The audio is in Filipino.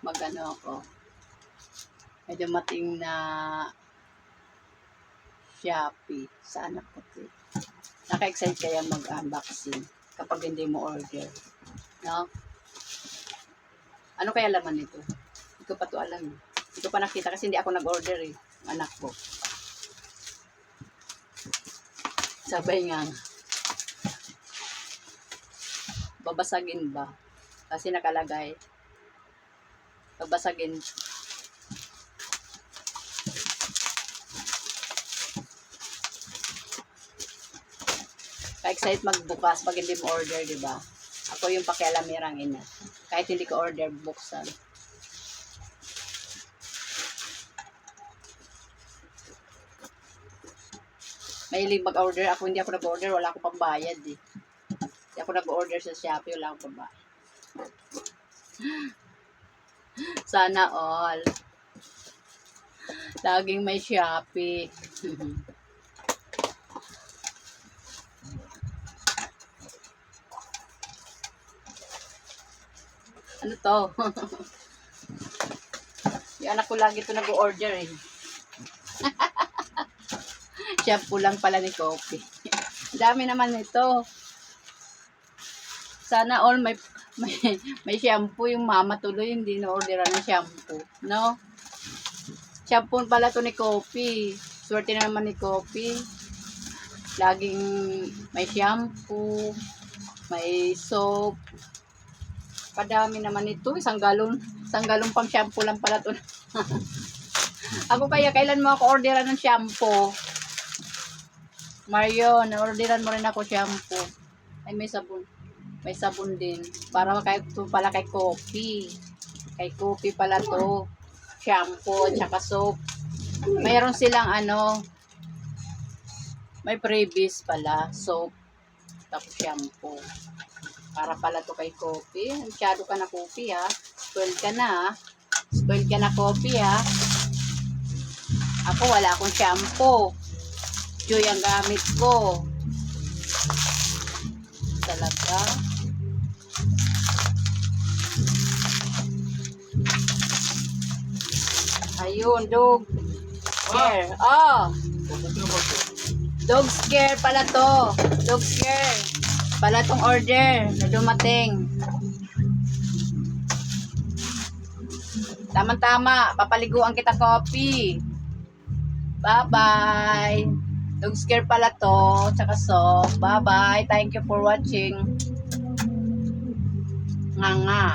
Mag-ano ako. Medyo mating na Shopee sa anak ko. Naka-excite kaya mag-unboxing kapag hindi mo order. No? Ano kaya laman nito? Hindi ko pa to alam. Hindi ko pa nakita kasi hindi ako nag-order eh. Anak ko. Sabay nga. Babasagin ba? Kasi nakalagay. Babasagin. Ka-excite magbukas pag hindi mo order, di ba? Ako yung pakialamirang ina. Kahit hindi ko order, buksan. Mahilig mag-order. Ako hindi ako nag-order. Wala akong pambayad eh. Hindi ako nag-order sa Shopee. Wala akong pambayad. Sana all. Laging may Shopee. Ano to? Yung anak ko lagi ito nag-order eh. Shampoo lang pala ni Coffee. Dami naman ito. Sana all may shampoo. Yung mama tuloy hindi na-orderan ng shampoo. No? Shampoo pala to ni Coffee. Swerte na naman ni Coffee. Laging may shampoo. May soap. Padami naman ito. Isang galon pang shampoo lang pala to. Ako kaya, kailan mo ako orderan ng shampoo? Mario, na-orderan mo rin ako shampoo. Ay, may sabon. May sabon din. Para kahit ito pala kay Coffee. Kay Coffee pala to. Shampoo at saka soap. Mayroon silang may freebies pala. Soap. Tapos shampoo. Para pala to kay Coffee. Masyado ka na Coffee ha. Spoiled ka na ha. Spoiled ka na Coffee ha. Ako wala akong shampoo. Joy ang gamit ko. Talaga. Ayun, dog scare. Oh. Dog scare pala to. Dog scare. Pala tong order na dumating. Tama-tama. Papaliguan kita Coffee. Bye-bye. Dog scare pala to. Tsaka soap. Bye-bye. Thank you for watching. Nga nga.